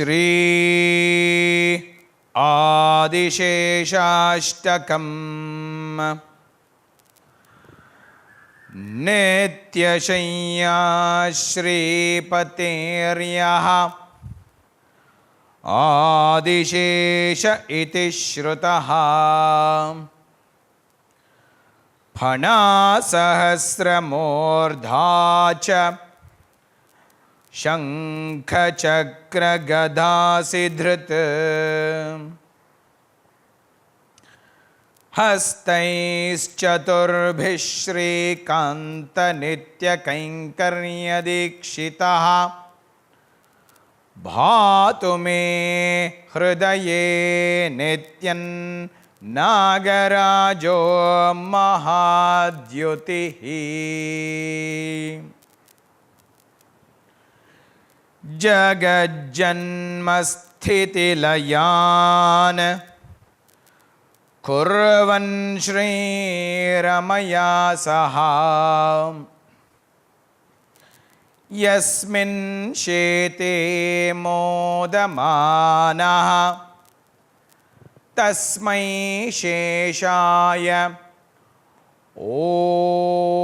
Shri Adisheshashtakam Nityashanya Shri Pateryaha Adishesha iti Shrutaha Phana Sahasramordhacha Shankha Chakra Gadha Sidhrita Hastais Chaturbhi Shri Kanta Nitya Kainkarya Dikshitaha Bhatu me Hridaye Nityan Nagarajo Mahadyutihi Jagajjanmasthitilayan Kurvan Shri Ramaya Saha Yasmin Shete Modamanaha Tasmai Sheshaya Om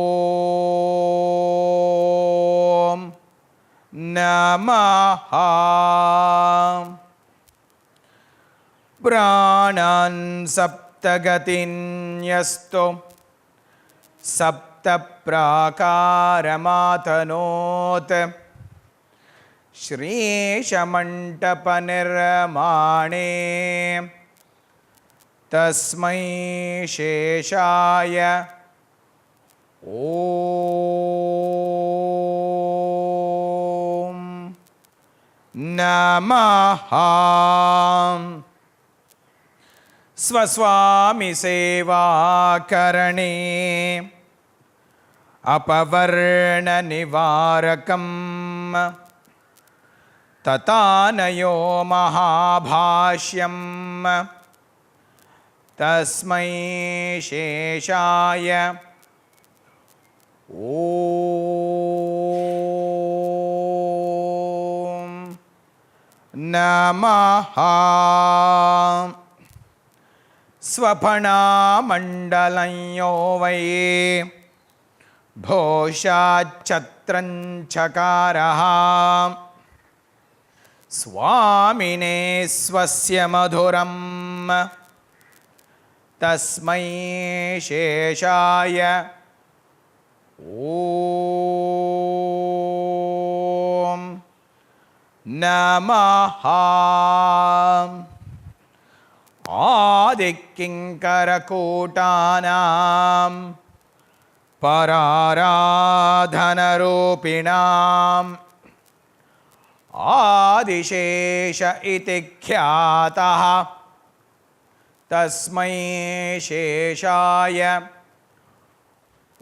Namaha Pranan Saptagatin Yasto Sapta Prakaramathanot Shri Shamantapanirmane Tasmai Sheshaya Om Namaha Swaswami Seva Karane Apavarna Nivarakam Tatanayo Mahabhashyam Tasmai Sheshaya Om Namaha Swapana Mandalanyo Vaye Bhosha Chatran Chakaraha Swamine Swasya Madhuram Tasmai Sheshaya Om Namaha Adikinkarakutanam Pararadhanarupinam Adishesha iti khyataha Tasmai Sheshaya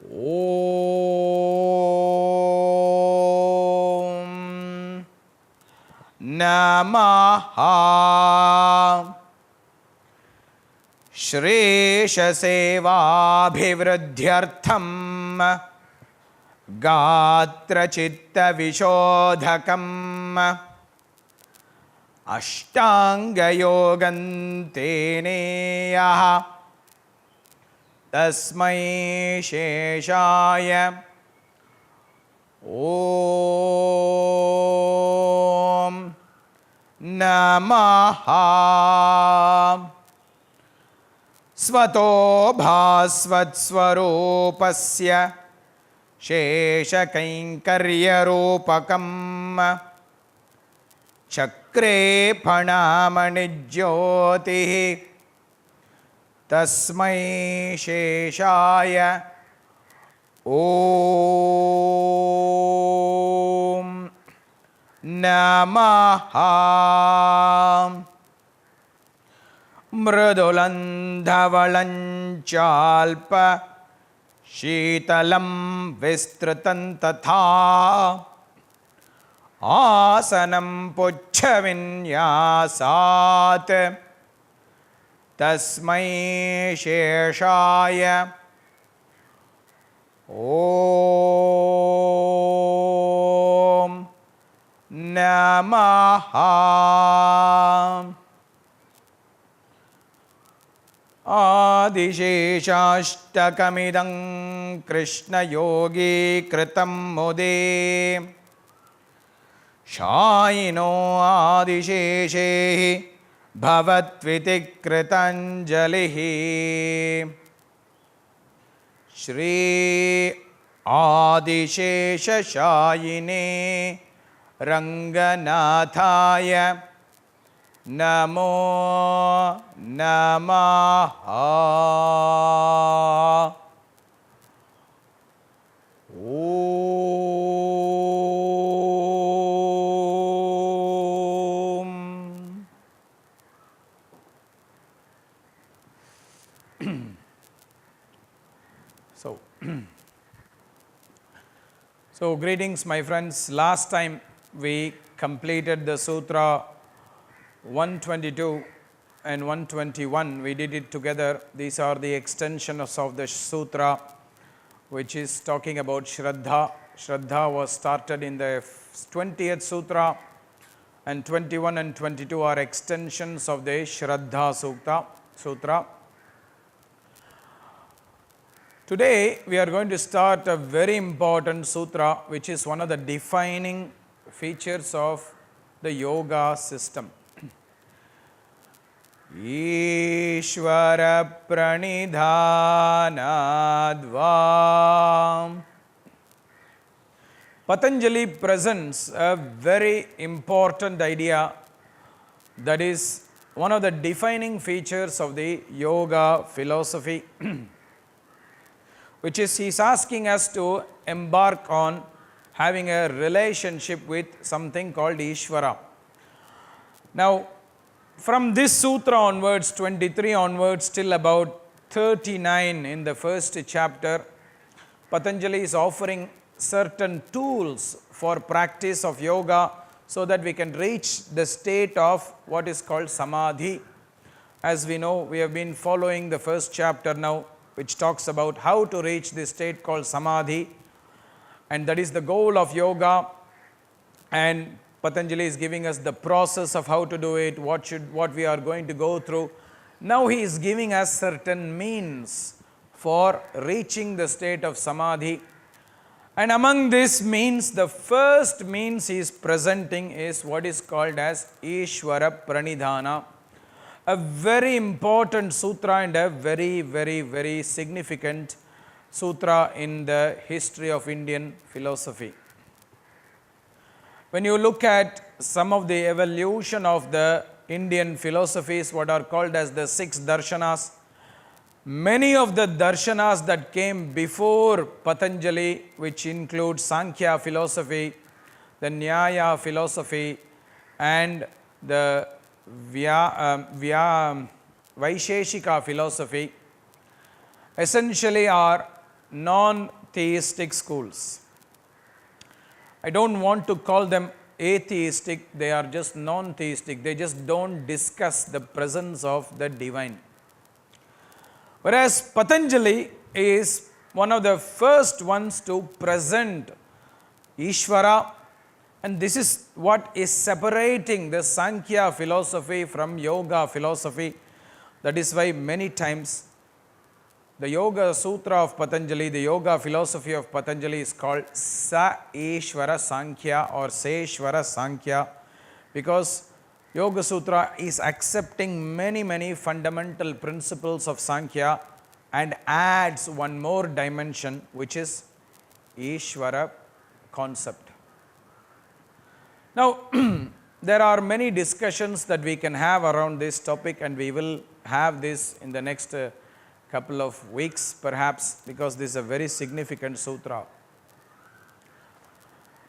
Om Namaha Shresha Seva Bhivruddhyartham Gatra Chitta Vishodhakam Ashtanga Yoganteneyaha Tasmai Sheshaya Om Namaha Svato Bhasvat Swarupasya Shesha Kainkarya Rupakam Chakre Phanamani Jyotihi Tasmai Sheshaya Om Namaha Mrudulandhavalanchalpa Shitalam Vistrutan Tatha Asanam Puchhavinyasat Tasmai Sheshaya Om Namaha Namaha. Adisheshashtakamidam Krishna Yogi Kritam Mode Shayino Adisheshe Bhavatviti Kritanjalihi Shri Adishesha Shayine Ranganathaya Namo Namaha. Om. So greetings my friends. Last time we completed the sutra 122 and 121. We did it together. These are the extensions of the sutra, which is talking about Shraddha. Shraddha was started in the 20th sutra, and 21 and 22 are extensions of the Shraddha sutra. Today we are going to start a very important sutra, which is one of the defining features of the yoga system. Ishvara Pranidhanadva. Patanjali presents a very important idea that is one of the defining features of the yoga philosophy, which is he is asking us to embark on having a relationship with something called Ishvara. Now, from this sutra onwards, 23 onwards, till about 39 in the first chapter, Patanjali is offering certain tools for practice of yoga so that we can reach the state of what is called samadhi. As we know, we have been following the first chapter now, which talks about how to reach this state called samadhi, and that is the goal of yoga. And Patanjali is giving us the process of how to do it, what we are going to go through. Now he is giving us certain means for reaching the state of samadhi. And among these means, the first means he is presenting is what is called as Ishwara Pranidhana, a very important sutra and a very, very, very significant sutra in the history of Indian philosophy. When you look at some of the evolution of the Indian philosophies, what are called as the 6 darshanas, many of the darshanas that came before Patanjali, which include Samkhya philosophy, the Nyaya philosophy, and the Vaisheshika philosophy, essentially are non-theistic schools. I don't want to call them atheistic, they are just non-theistic. They just don't discuss the presence of the divine. Whereas Patanjali is one of the first ones to present Ishvara, and this is what is separating the Samkhya philosophy from yoga philosophy. That is why many times the Yoga-Sutra of Patanjali, the yoga philosophy of Patanjali is called Sa-Ishvara Samkhya or Se-Ishvara Samkhya, because Yoga-Sutra is accepting many fundamental principles of Samkhya and adds one more dimension, which is Ishvara concept. Now, there are many discussions that we can have around this topic, and we will have this in the next couple of weeks perhaps, because this is a very significant sutra.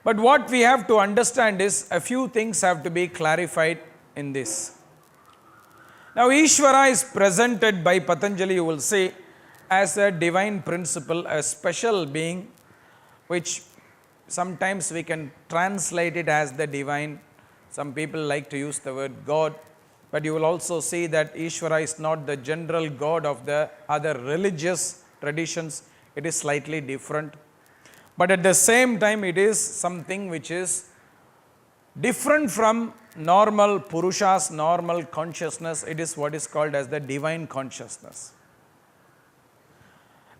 But what we have to understand is a few things have to be clarified in this. Now, Ishvara is presented by Patanjali, you will see, as a divine principle, a special being, which sometimes we can translate it as the divine. Some people like to use the word God, but you will also see that Ishvara is not the general God of the other religious traditions. It is slightly different. But at the same time, it is something which is different from normal Purusha's normal consciousness. It is what is called as the divine consciousness.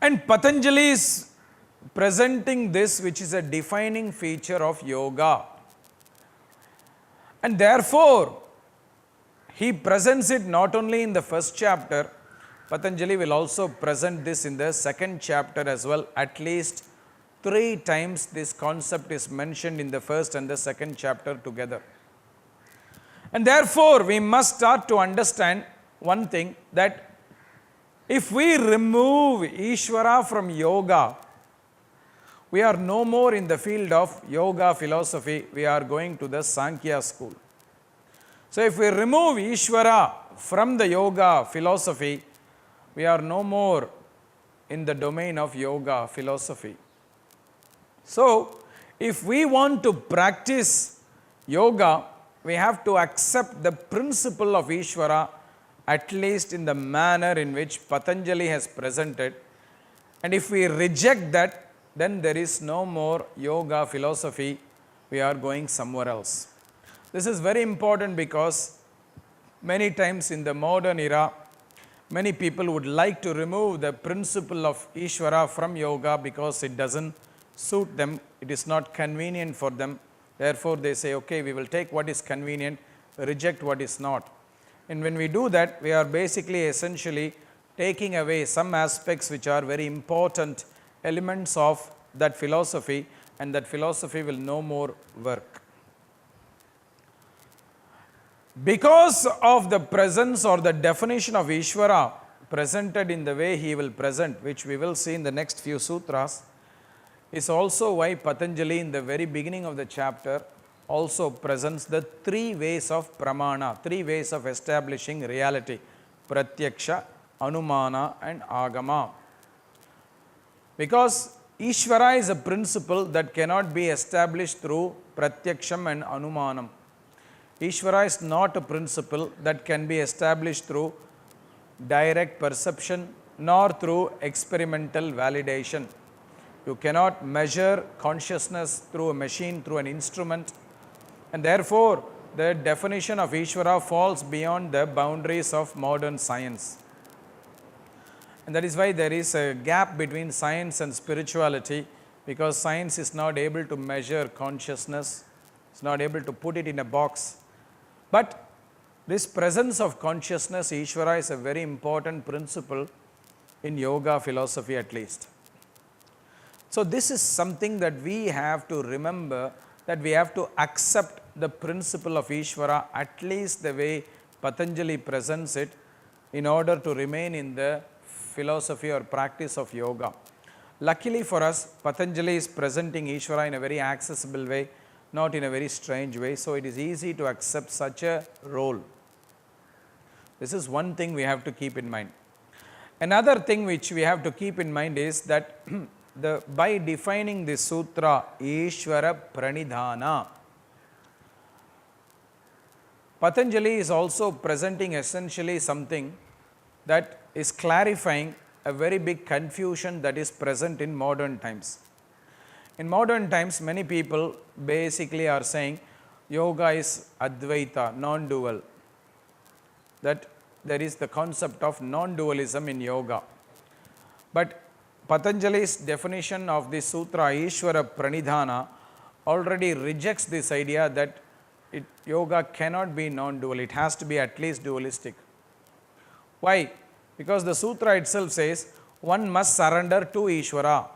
And Patanjali is presenting this, which is a defining feature of yoga. And therefore, he presents it not only in the first chapter, Patanjali will also present this in the second chapter as well. At least 3 times this concept is mentioned in the first and the second chapter together. And therefore, we must start to understand one thing, that if we remove Ishvara from yoga, we are no more in the field of yoga philosophy, we are going to the Samkhya school. So if we remove Ishvara from the yoga philosophy, we are no more in the domain of yoga philosophy. So if we want to practice yoga, we have to accept the principle of Ishvara, at least in the manner in which Patanjali has presented. And if we reject that, then there is no more yoga philosophy, we are going somewhere else. This is very important because many times in the modern era, many people would like to remove the principle of Ishvara from yoga because it doesn't suit them, it is not convenient for them. Therefore, they say, okay, we will take what is convenient, reject what is not. And when we do that, we are basically essentially taking away some aspects which are very important elements of that philosophy, and that philosophy will no more work. Because of the presence or the definition of Ishvara presented in the way he will present, which we will see in the next few sutras, is also why Patanjali in the very beginning of the chapter also presents the 3 ways of pramana, 3 ways of establishing reality: pratyaksha, anumana and agama. Because Ishvara is a principle that cannot be established through pratyaksham and anumanam. Ishvara is not a principle that can be established through direct perception nor through experimental validation. You cannot measure consciousness through a machine, through an instrument, and therefore the definition of Ishvara falls beyond the boundaries of modern science. And that is why there is a gap between science and spirituality, because science is not able to measure consciousness, it's not able to put it in a box. But this presence of consciousness, Ishvara, is a very important principle in yoga philosophy at least. So this is something that we have to remember, that we have to accept the principle of Ishvara at least the way Patanjali presents it, in order to remain in the philosophy or practice of yoga. Luckily for us, Patanjali is presenting Ishvara in a very accessible way, not in a very strange way, so it is easy to accept such a role. This is one thing we have to keep in mind. Another thing which we have to keep in mind is that by defining this sutra, Isvara Pranidhanadva, Patanjali is also presenting essentially something that is clarifying a very big confusion that is present in modern times. In modern times, many people basically are saying yoga is Advaita, non-dual, that there is the concept of non-dualism in yoga. But Patanjali's definition of the sutra, Ishwara Pranidhanadva, already rejects this idea that yoga cannot be non-dual, it has to be at least dualistic. Why? Because the sutra itself says one must surrender to Ishvara.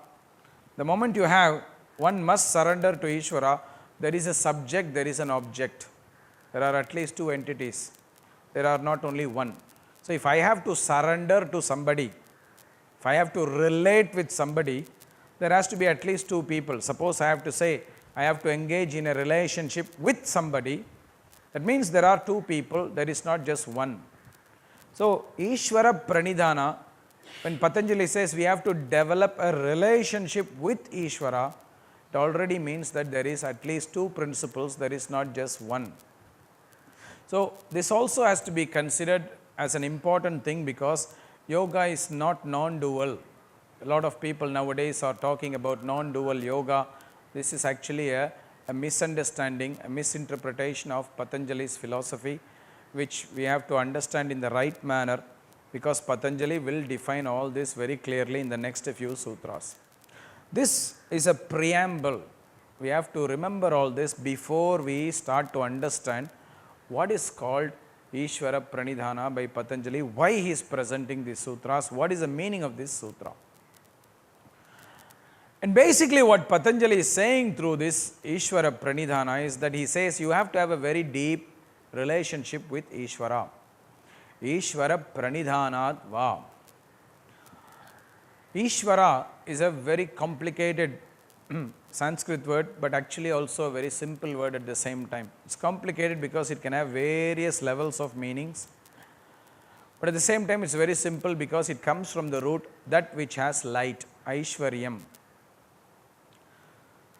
The moment you have one must surrender to Ishvara, there is a subject, there is an object. There are at least 2 entities. There are not only one. So if I have to surrender to somebody, if I have to relate with somebody, there has to be at least 2 people. Suppose I have to say, I have to engage in a relationship with somebody, that means there are 2 people, there is not just one. So Ishwara Pranidhanadva, when Patanjali says we have to develop a relationship with Ishvara, it already means that there is at least 2 principles, there is not just one. So this also has to be considered as an important thing, because yoga is not non-dual. A lot of people nowadays are talking about non-dual yoga. This is actually a a misunderstanding, a misinterpretation of Patanjali's philosophy, which we have to understand in the right manner, because Patanjali will define all this very clearly in the next few sutras. This is a preamble. We have to remember all this before we start to understand what is called Ishvara Pranidhanadva by Patanjali, why he is presenting these sutras, what is the meaning of this sutra. And basically what Patanjali is saying through this Ishvara Pranidhana is that he says you have to have a very deep relationship with Ishvara. Ishvara Pranidhanadva. Ishvara is a very complicated Sanskrit word, but actually also a very simple word at the same time. It's complicated because it can have various levels of meanings, but at the same time it's very simple because it comes from the root that which has light, Aishwaryam.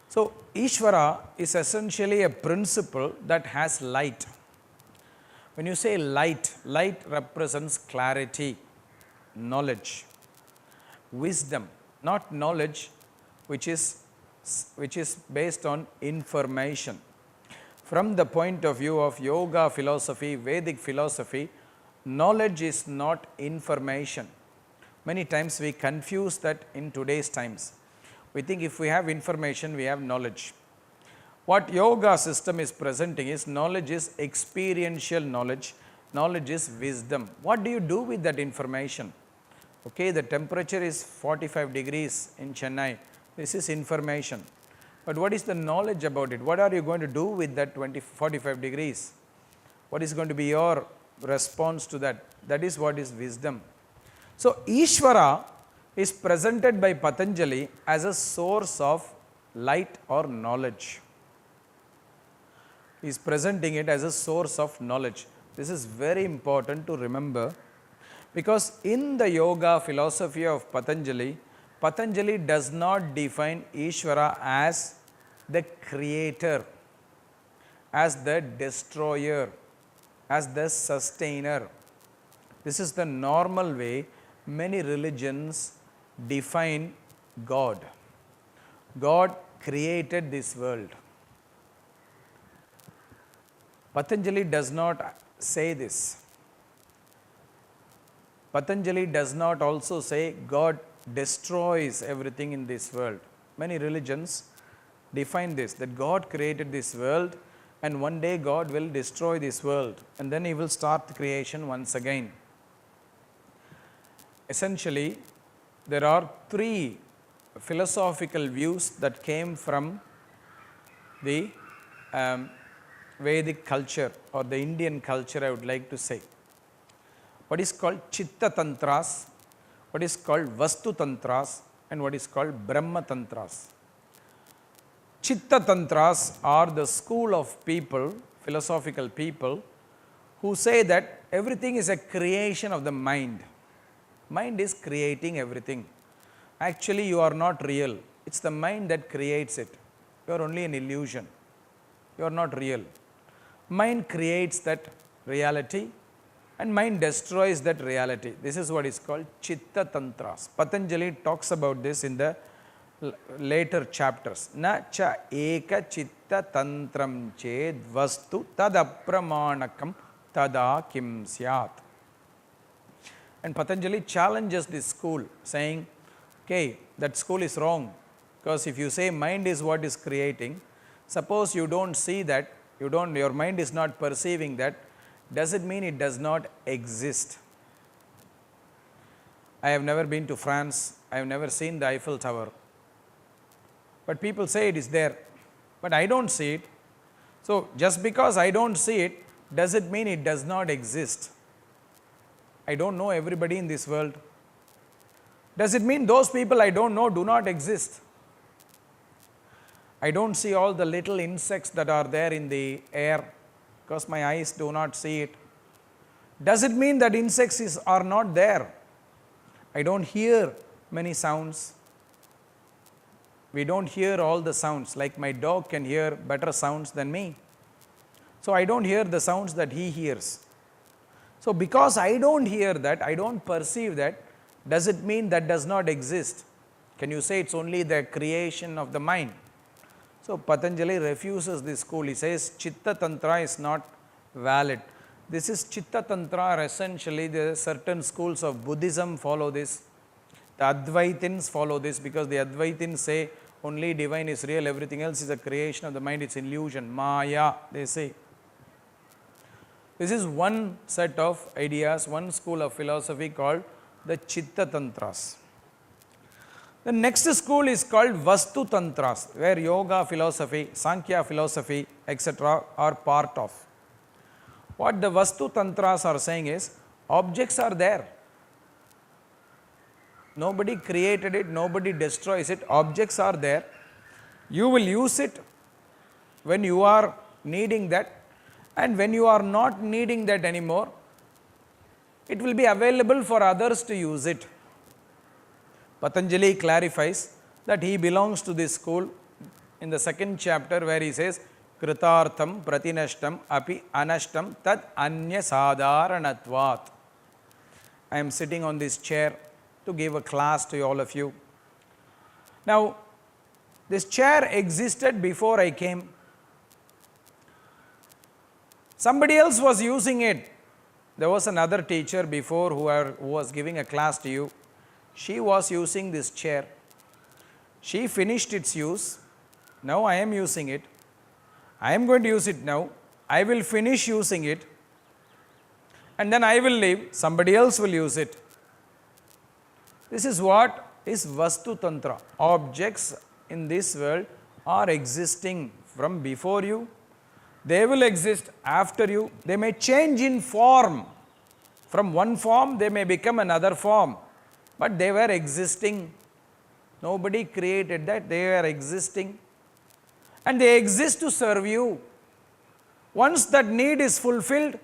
So, Ishvara is essentially a principle that has light. When you say light, light represents clarity, knowledge, wisdom, not knowledge which is based on information. From the point of view of yoga philosophy, Vedic philosophy, knowledge is not information. Many times we confuse that in today's times. We think if we have information, we have knowledge. What yoga system is presenting is knowledge is experiential knowledge, knowledge is wisdom. What do you do with that information? Okay, the temperature is 45 degrees in Chennai. This is information. But what is the knowledge about it? What are you going to do with that 45 degrees? What is going to be your response to that? That is what is wisdom. So, Ishvara is presented by Patanjali as a source of light or knowledge. He is presenting it as a source of knowledge. This is very important to remember, because in the yoga philosophy of Patanjali, Patanjali does not define Ishvara as the creator, as the destroyer, as the sustainer. This is the normal way many religions define God. God created this world. Patanjali does not say this. Patanjali does not also say God destroys everything in this world. Many religions define this, that God created this world and one day God will destroy this world and then he will start the creation once again. Essentially, there are three philosophical views that came from the Vedic culture or the Indian culture, I would like to say. What is called Chitta Tantras, what is called Vastu Tantras, and what is called Brahma Tantras. Chitta Tantras are the school of people, philosophical people, who say that everything is a creation of the mind. Mind is creating everything. Actually, you are not real. It's the mind that creates it. You are only an illusion. You are not real. Mind creates that reality and mind destroys that reality. This is what is called Chitta Tantras. Patanjali talks about this in the later chapters. Na cha eka chitta tantram ched vastu tad apramanakam tada kim syat. And Patanjali challenges this school, saying, okay, that school is wrong, because if you say mind is what is creating, suppose you don't see that, your mind is not perceiving that, does it mean it does not exist? I have never been to France, I have never seen the Eiffel Tower, but people say it is there, but I don't see it. So just because I don't see it, does it mean it does not exist? I don't know everybody in this world. Does it mean those people I don't know do not exist? I don't see all the little insects that are there in the air because my eyes do not see it. Does it mean that insects are not there? I don't hear many sounds. We don't hear all the sounds, like my dog can hear better sounds than me. So I don't hear the sounds that he hears. So because I don't hear that, I don't perceive that, does it mean that does not exist? Can you say it's only the creation of the mind? So Patanjali refuses this school. He says Chitta Tantra is not valid. This is Chitta Tantra. Essentially, there are certain schools of Buddhism follow this. The Advaitins follow this because the Advaitins say only divine is real, everything else is a creation of the mind, it's illusion, Maya, they say. This is one set of ideas, one school of philosophy called the Chitta Tantras. The next school is called Vastu Tantras, where yoga philosophy, Samkhya philosophy, etc. are part of. What the Vastu Tantras are saying is, objects are there. Nobody created it, nobody destroys it, objects are there. You will use it when you are needing that, and when you are not needing that anymore, it will be available for others to use it. Patanjali clarifies that he belongs to this school in the second chapter where he says, Kritartham pratinashtam api anashtam tad anya sadharanatvat. I am sitting on this chair to give a class to all of you. Now, this chair existed before I came. Somebody else was using it. There was another teacher before who was giving a class to you. She was using this chair. She finished its use. Now I am using it. I am going to use it now. I will finish using it. And then I will leave. Somebody else will use it. This is what is Vastu Tantra. Objects in this world are existing from before you. They will exist after you. They may change in form. From one form, they may become another form. But they were existing. Nobody created that. They were existing. And they exist to serve you. Once that need is fulfilled,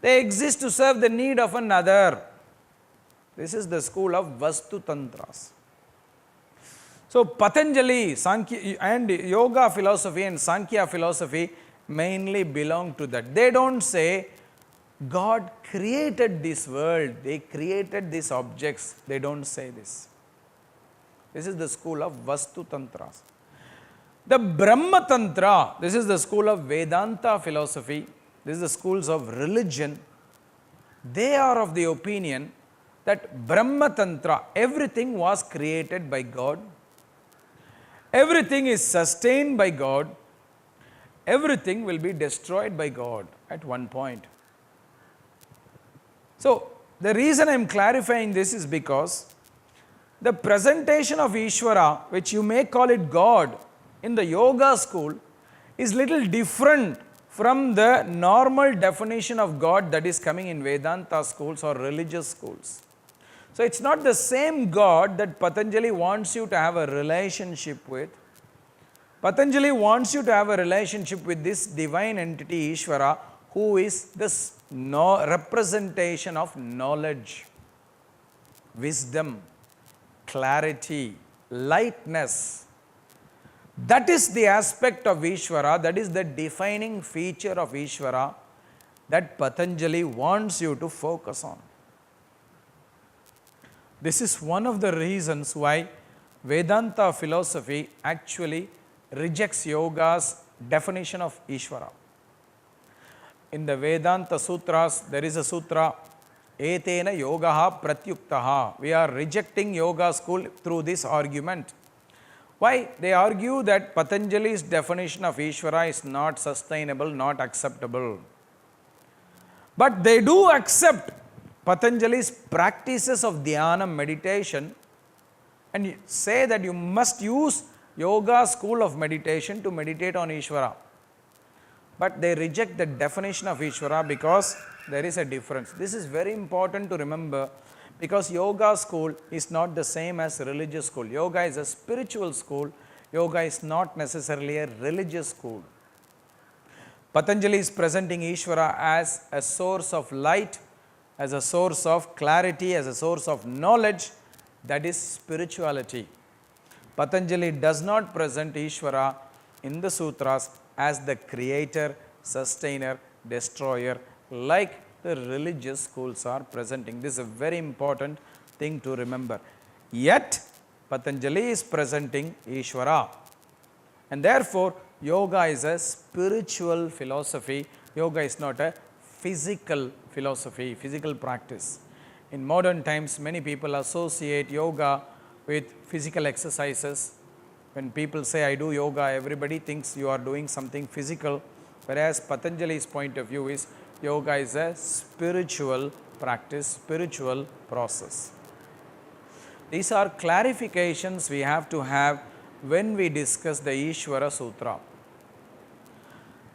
they exist to serve the need of another. This is the school of Vastu Tantras. So Patanjali Samkhya and yoga philosophy and Samkhya philosophy mainly belong to that. They don't say God created this world, they created these objects. They don't say this. This is the school of Vastu Tantras. The Brahma Tantra, this is the school of Vedanta philosophy. This is the schools of religion. They are of the opinion that Brahma Tantra, everything was created by God. Everything is sustained by God. Everything will be destroyed by God at one point. So, the reason I am clarifying this is because the presentation of Ishwara, which you may call it God, in the yoga school is little different from the normal definition of God that is coming in Vedanta schools or religious schools. So, it is not the same God that Patanjali wants you to have a relationship with. Patanjali wants you to have a relationship with this divine entity Ishwara, who is this representation of knowledge, wisdom, clarity, lightness. That is the aspect of Ishwara, that is the defining feature of Ishwara that Patanjali wants you to focus on. This is one of the reasons why Vedanta philosophy actually rejects yoga's definition of Ishwara. In the Vedanta Sutras, there is a sutra, Etena Yogaha Pratyuktaha. We are rejecting yoga school through this argument. Why? They argue that Patanjali's definition of Ishwara is not sustainable, not acceptable. But they do accept Patanjali's practices of dhyana meditation and say that you must use yoga school of meditation to meditate on Ishwara. But they reject the definition of Ishwara because there is a difference. This is very important to remember because yoga school is not the same as religious school. Yoga is a spiritual school. Yoga is not necessarily a religious school. Patanjali is presenting Ishwara as a source of light, as a source of clarity, as a source of knowledge, that is spirituality. Patanjali does not present Ishwara in the sutras as the creator, sustainer, destroyer, like the religious schools are presenting. This is a very important thing to remember. Yet, Patanjali is presenting Ishwara. And therefore, yoga is a spiritual philosophy. Yoga is not a physical philosophy, physical practice. In modern times, many people associate yoga with physical exercises. When people say, I do yoga, everybody thinks you are doing something physical, whereas Patanjali's point of view is yoga is a spiritual practice, spiritual process. These are clarifications we have to have when we discuss the Ishvara Sutra.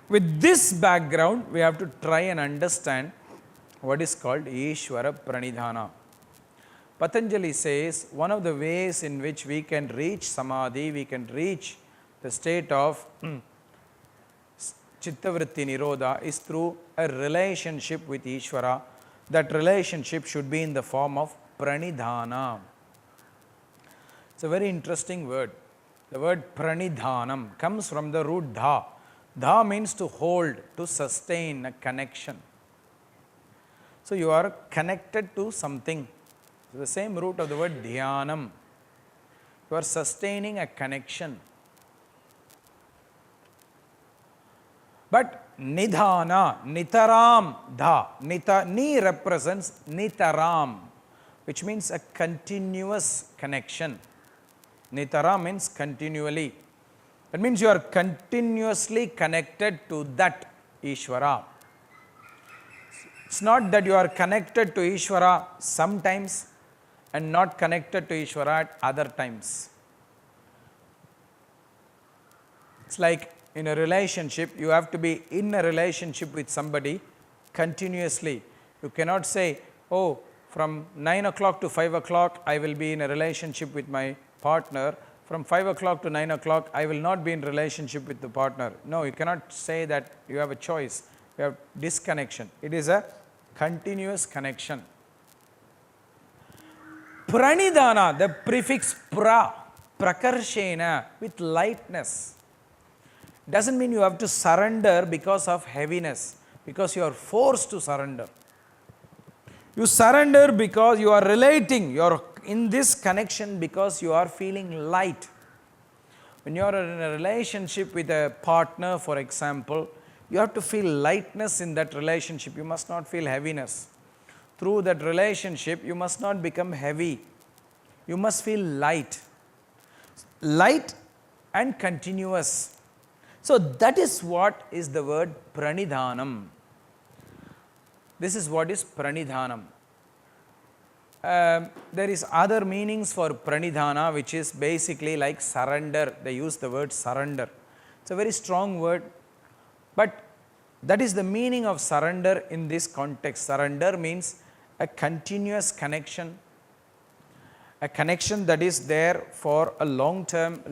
With this background, we have to try and understand what is called Ishwara Pranidhanadva. Patanjali says one of the ways in which we can reach samadhi, we can reach the state of Chitta Nirodha is through a relationship with Ishvara. That relationship should be in the form of pranidhana. It's a very interesting word. The word pranidhanam comes from the root dha. Dha means to hold, to sustain a connection. So you are connected to something. The same root of the word dhyanam. You are sustaining a connection. But nidhana, nitaram dha, ni represents nitaram, which means a continuous connection. Nitara means continually. That means you are continuously connected to that Ishvara. It's not that you are connected to Ishvara sometimes and not connected to Ishvara at other times. It's like in a relationship, you have to be in a relationship with somebody continuously. You cannot say, oh, from 9 o'clock to 5 o'clock, I will be in a relationship with my partner. From 5 o'clock to 9 o'clock, I will not be in relationship with the partner. No, you cannot say that you have a choice. You have disconnection. It is a continuous connection. Pranidhana, the prefix prakarshena, with lightness. Doesn't mean you have to surrender because of heaviness, because you are forced to surrender. You surrender because you are relating, you are in this connection because you are feeling light. When you are in a relationship with a partner, for example, you have to feel lightness in that relationship. You must not feel heaviness. Through that relationship, you must not become heavy. You must feel light. Light and continuous. So that is what is the word pranidhanam. This is what is pranidhanam. There is other meanings for pranidhana, which is basically like surrender. They use the word surrender. It's a very strong word, but that is the meaning of surrender in this context. Surrender means a continuous connection, a connection that is there for a long term,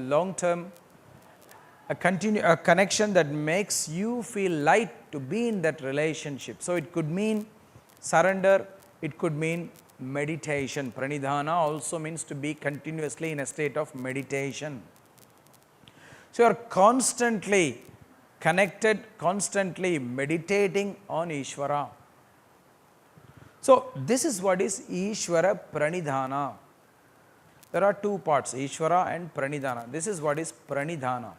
a connection that makes you feel light to be in that relationship. So it could mean surrender, it could mean meditation. Pranidhana also means to be continuously in a state of meditation. So you are constantly connected, constantly meditating on Ishvara. So this is what is Ishvara Pranidhana. There are two parts, Ishvara and Pranidhana. This is what is Pranidhana.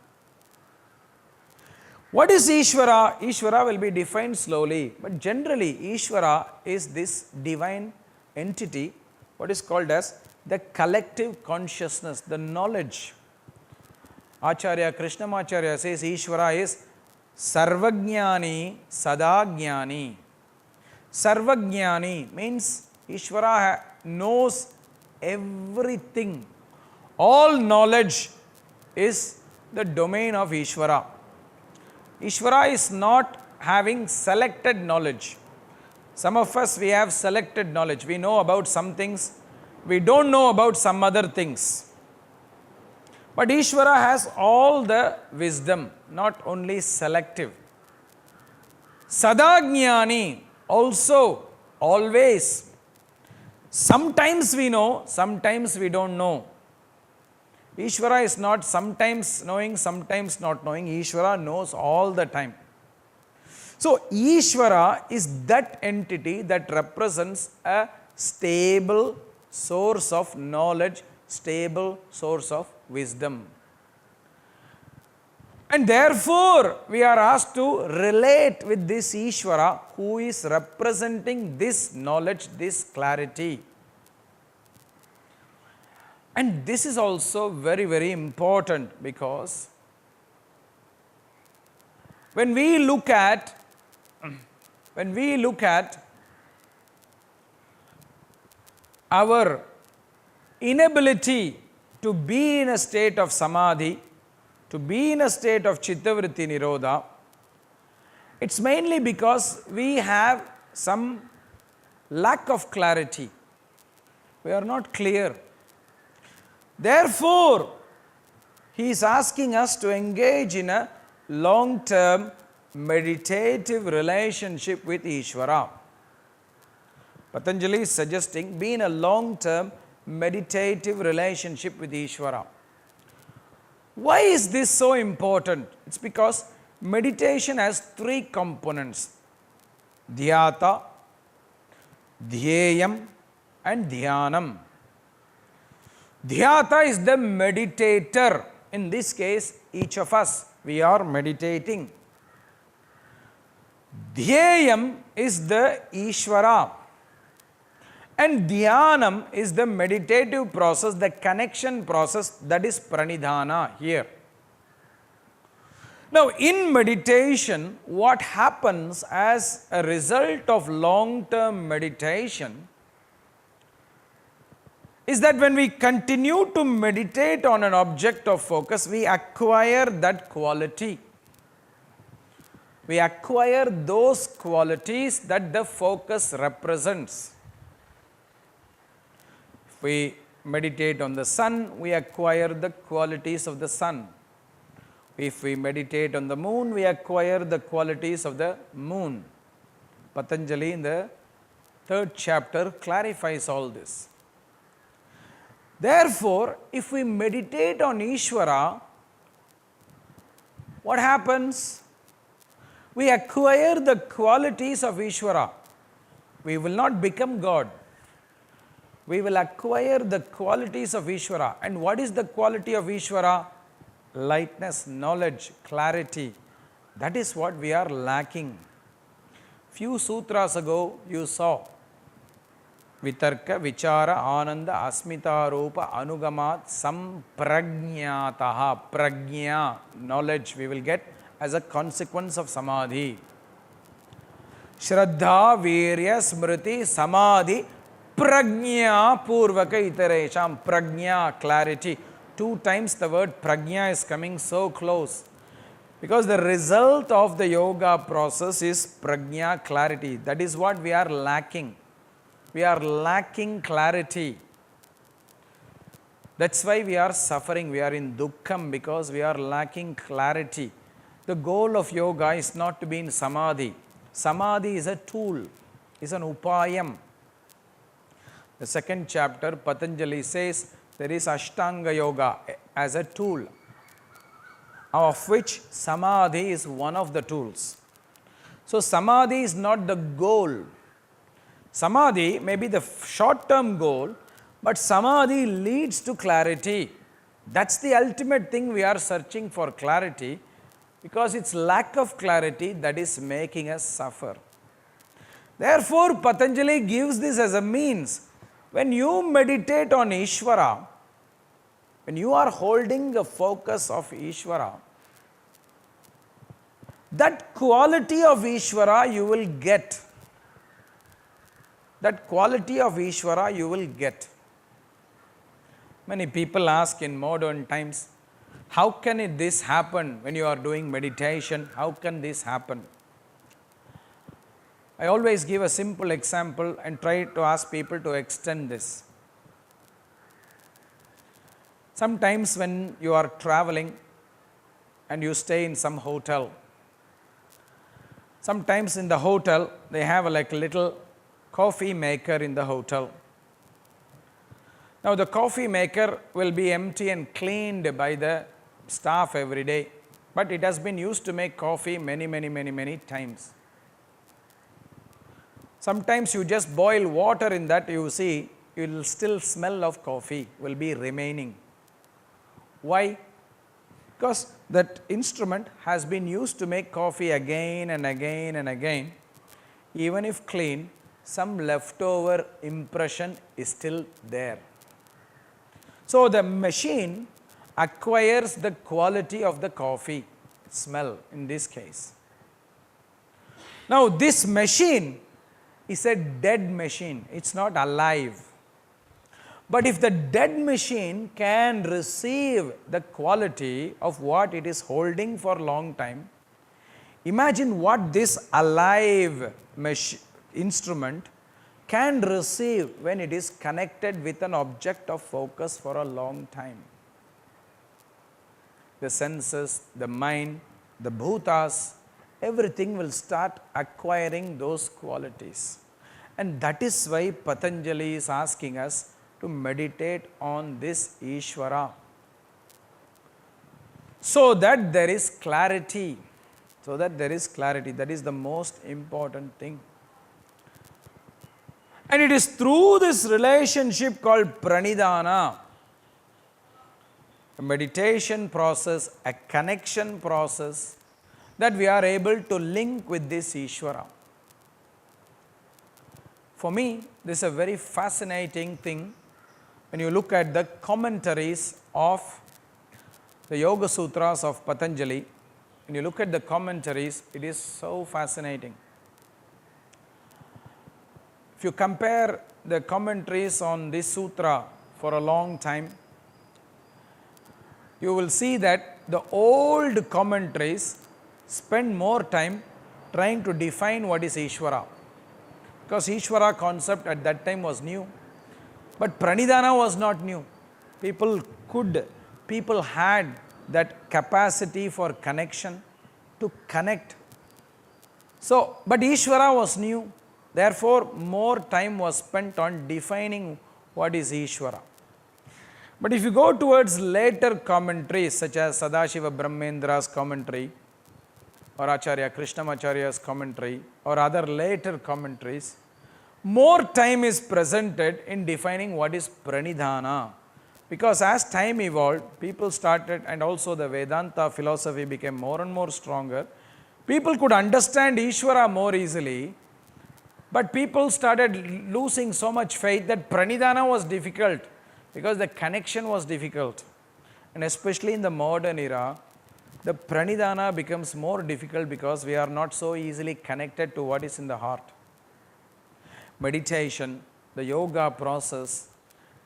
What is Ishvara? Ishvara will be defined slowly, but generally Ishvara is this divine entity, what is called as the collective consciousness, the knowledge. Acharya Krishnamacharya says Ishvara is Sarvajnani Sadajnani. Sarvajnani means Ishvara knows everything. All knowledge is the domain of Ishvara. Ishvara is not having selected knowledge. Some of us, we have selected knowledge. We know about some things, we don't know about some other things. But Ishvara has all the wisdom, not only selective. Sadajnani, also, always. Sometimes we know, sometimes we don't know. Ishvara is not sometimes knowing, sometimes not knowing. Ishvara knows all the time. So, Ishvara is that entity that represents a stable source of knowledge, stable source of wisdom. And therefore, we are asked to relate with this Ishwara who is representing this knowledge, this clarity. And this is also very, very important, because when we look at our inability to be in a state of samadhi, to be in a state of chittavritti nirodha, it's mainly because we have some lack of clarity. We are not clear. Therefore, he is asking us to engage in a long-term meditative relationship with Ishvara. Patanjali is suggesting be in a long-term meditative relationship with Ishvara. Why is this so important? It's because meditation has three components: dhyata, dhyeyam and dhyanam. Dhyata is the meditator. In this case, each of us, we are meditating. Dhyeyam is the Ishvara. And dhyanam is the meditative process, the connection process, that is pranidhana here. Now, in meditation, what happens as a result of long-term meditation is that when we continue to meditate on an object of focus, we acquire that quality. We acquire those qualities that the focus represents. If we meditate on the sun, we acquire the qualities of the sun. If we meditate on the moon, we acquire the qualities of the moon. Patanjali in the 3rd chapter clarifies all this. Therefore, if we meditate on Ishvara, what happens? We acquire the qualities of Ishvara. We will not become God. We will acquire the qualities of Ishvara. And what is the quality of Ishvara? Lightness, knowledge, clarity. That is what we are lacking. Few sutras ago, you saw Vitarka, Vichara, Ananda, Asmita, Rupa, Anugamat, Samprajñataha, Prajña, knowledge we will get as a consequence of samadhi. Shraddha, Virya, Smriti, Samadhi, Prajña, Purvaka, Itaresham, Prajña, clarity. 2 times the word Prajña is coming so close. Because the result of the yoga process is Prajña, clarity. That is what we are lacking. We are lacking clarity. That's why we are suffering. We are in dukkham because we are lacking clarity. The goal of yoga is not to be in samadhi. Samadhi is a tool, is an upayam. The 2nd chapter, Patanjali says there is Ashtanga yoga as a tool, of which samadhi is one of the tools. So, samadhi is not the goal. Samadhi may be the short-term goal, but samadhi leads to clarity. That's the ultimate thing we are searching for, clarity, because it's lack of clarity that is making us suffer. Therefore, Patanjali gives this as a means. When you meditate on Ishvara, when you are holding the focus of Ishvara, that quality of Ishvara you will get. That quality of Ishvara you will get. Many people ask in modern times, how can this happen when you are doing meditation? How can this happen? I always give a simple example and try to ask people to extend this. Sometimes when you are traveling and you stay in some hotel, sometimes in the hotel they have like a little coffee maker in the hotel. Now the coffee maker will be empty and cleaned by the staff every day, but it has been used to make coffee many times. Sometimes you just boil water in that, you see, you will still smell of coffee will be remaining. Why? because that instrument has been used to make coffee again and again and again. Even if clean, some leftover impression is still there. So the machine acquires the quality of the coffee, smell in this case. Now this machine is a dead machine, it's not alive. But if the dead machine can receive the quality of what it is holding for a long time, imagine what this alive instrument can receive when it is connected with an object of focus for a long time. The senses, the mind, the bhutas, everything will start acquiring those qualities. And that is why Patanjali is asking us to meditate on this Ishwara, so that there is clarity. That is the most important thing. And it is through this relationship called Pranidhana, a meditation process, a connection process, that we are able to link with this Ishwara. For me, this is a very fascinating thing. When you look at the commentaries of the Yogasutra-s of Patanjali, when you look at the commentaries, it is so fascinating. If you compare the commentaries on this sutra for a long time, you will see that the old commentaries spend more time trying to define what is Ishwara, because Ishwara concept at that time was new. But Pranidhana was not new. People had that capacity for connection, to connect. But Ishwara was new. Therefore, more time was spent on defining what is Ishwara. But if you go towards later commentaries, such as Sadashiva Brahmendra's commentary, or Acharya Krishnamacharya's commentary, or other later commentaries, more time is presented in defining what is Pranidhana. Because as time evolved, people started, and also the Vedanta philosophy became more and more stronger. People could understand Ishwara more easily, but people started losing so much faith that Pranidhana was difficult, because the connection was difficult. And especially in the modern era, the Pranidhana becomes more difficult because we are not so easily connected to what is in the heart. Meditation, the yoga process,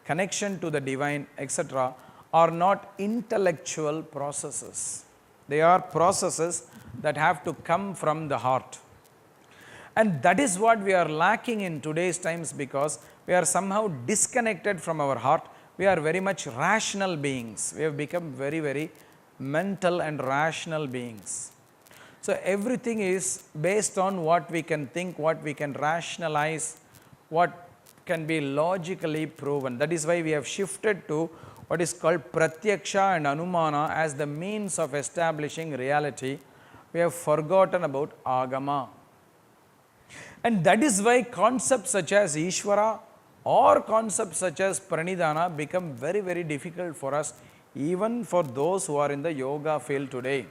connection to the divine, etc., are not intellectual processes. They are processes that have to come from the heart. And that is what we are lacking in today's times, because we are somehow disconnected from our heart. We are very much rational beings. We have become very, very mental and rational beings. So everything is based on what we can think, what we can rationalize, what can be logically proven. That is why we have shifted to what is called Pratyaksha and Anumana as the means of establishing reality. We have forgotten about Agama. And that is why concepts such as Ishwara or concepts such as Pranidhana become very, very difficult for us, even for those who are in the yoga field today.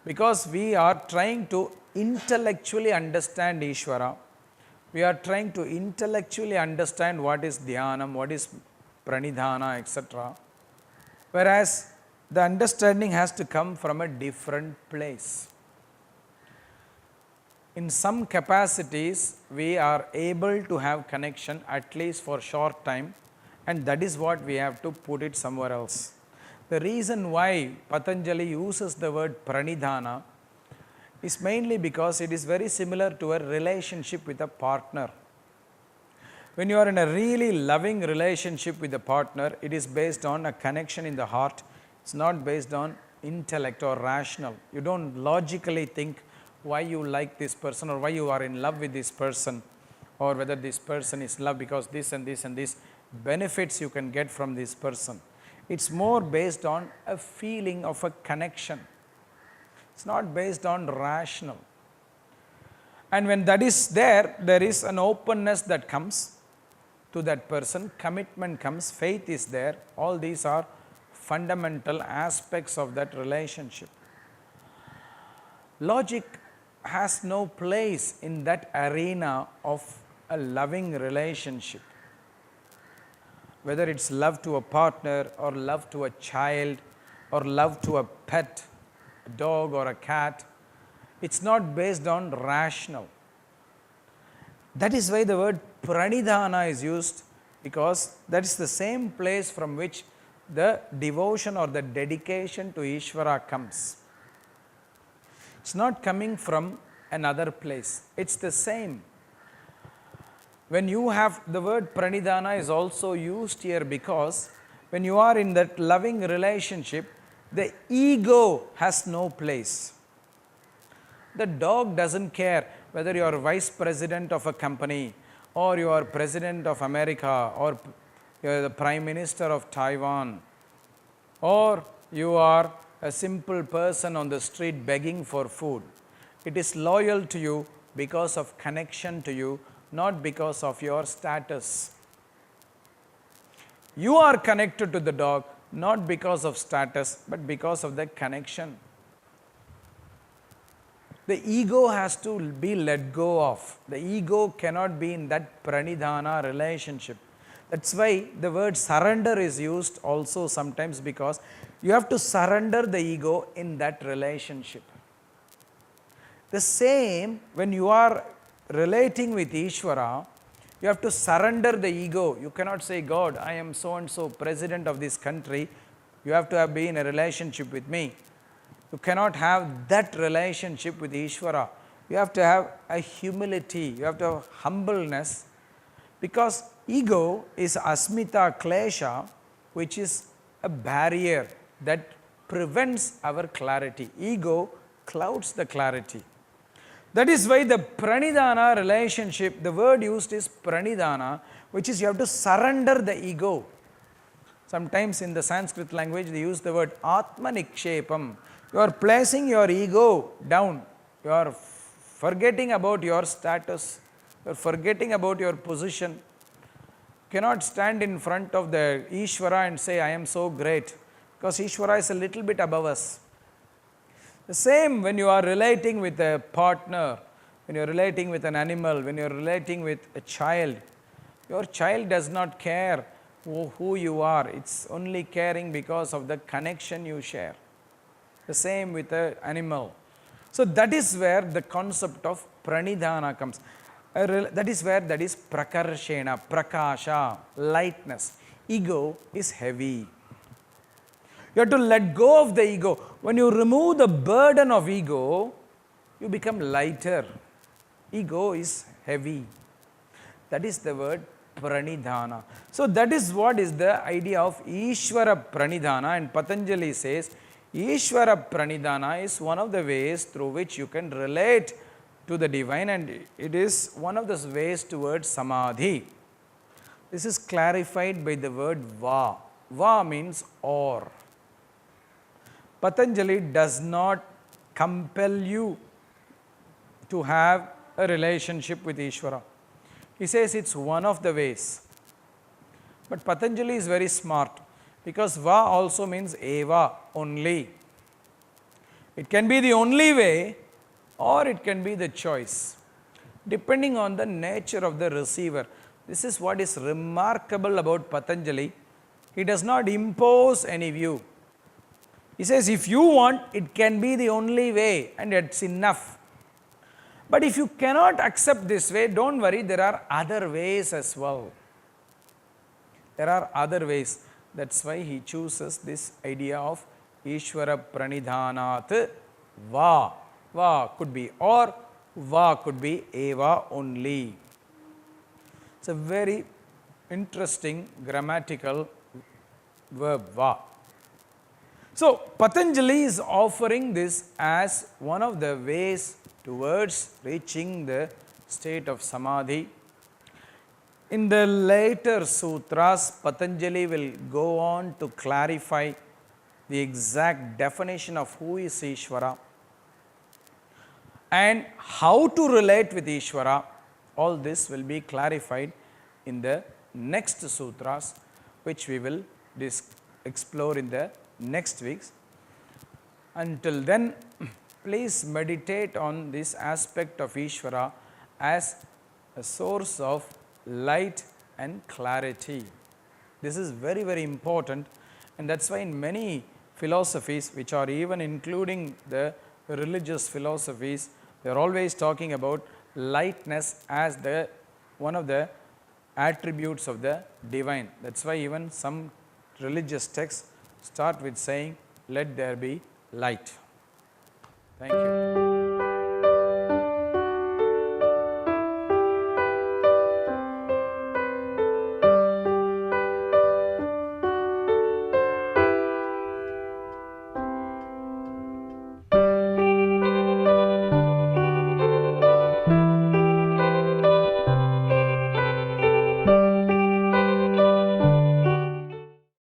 Because we are trying to intellectually understand Ishwara. We are trying to intellectually understand what is Dhyanam, what is Pranidhana, etc. Whereas the understanding has to come from a different place. In some capacities, we are able to have connection at least for short time, and that is what we have to put it somewhere else. The reason why Patanjali uses the word Pranidhana is mainly because it is very similar to a relationship with a partner. When you are in a really loving relationship with a partner, it is based on a connection in the heart. It's not based on intellect or rational. You don't logically think why you like this person or why you are in love with this person, or whether this person is loved because this and this and this benefits you can get from this person. It's more based on a feeling of a connection. It's not based on rational. And when that is there, there is an openness that comes to that person, commitment comes, faith is there. All these are fundamental aspects of that relationship. Logic has no place in that arena of a loving relationship. Whether it's love to a partner or love to a child or love to a pet, a dog or a cat, it's not based on rational. That is why the word pranidhana is used, because that is the same place from which the devotion or the dedication to Ishvara comes. It's not coming from another place. It's the same. When you have the word pranidhana is also used here because when you are in that loving relationship, the ego has no place. The dog doesn't care whether you are vice president of a company or you are president of America or you are the prime minister of Taiwan or you are a simple person on the street begging for food. It is loyal to you because of connection to you, not because of your status. You are connected to the dog not because of status, but because of the connection. The ego has to be let go of. The ego cannot be in that pranidhana relationship. That's why the word surrender is used also sometimes, because you have to surrender the ego in that relationship. The same when you are relating with Ishvara, you have to surrender the ego. You cannot say, God, I am so and so president of this country. You have to be in a relationship with me. You cannot have that relationship with Ishvara. You have to have a humility. You have to have humbleness, because ego is asmita klesha, which is a barrier that prevents our clarity. Ego clouds the clarity. That is why the pranidhana relationship, the word used is pranidhana, which is you have to surrender the ego. Sometimes in the Sanskrit language they use the word atmanikshepam. You are placing your ego down. You are forgetting about your status. You are forgetting about your position. You cannot stand in front of the Ishvara and say, I am so great, because Ishvara is a little bit above us. The same when you are relating with a partner, when you are relating with an animal, when you are relating with a child. Your child does not care who you are. It's only caring because of the connection you share. The same with an animal. So that is where the concept of pranidhana comes. That is where that is prakarshena, prakasha, lightness. Ego is heavy. You have to let go of the ego. When you remove the burden of ego, you become lighter. Ego is heavy. That is the word pranidhana. So that is what is the idea of Ishwara Pranidhana, and Patanjali says Ishwara Pranidhana is one of the ways through which you can relate to the divine, and it is one of the ways towards samadhi. This is clarified by the word va. Va means or. Patanjali does not compel you to have a relationship with Ishvara. He says it's one of the ways. But Patanjali is very smart, because va also means eva, only. It can be the only way or it can be the choice, depending on the nature of the receiver. This is what is remarkable about Patanjali. He does not impose any view. He says, if you want, it can be the only way and it's enough. But if you cannot accept this way, don't worry, there are other ways as well. There are other ways. That's why he chooses this idea of Ishwara Pranidhanat va. Va could be or, va could be eva only. It's a very interesting grammatical verb, va. So Patanjali is offering this as one of the ways towards reaching the state of samadhi. In the later sutras, Patanjali will go on to clarify the exact definition of who is Ishvara and how to relate with Ishvara. All this will be clarified in the next sutras, which we will explore in the next weeks. Until then, please meditate on this aspect of Ishvara as a source of light and clarity. This is very, very important, and that is why in many philosophies, which are even including the religious philosophies, they are always talking about lightness as the one of the attributes of the divine. That is why even some religious texts start with saying, let there be light. Thank you.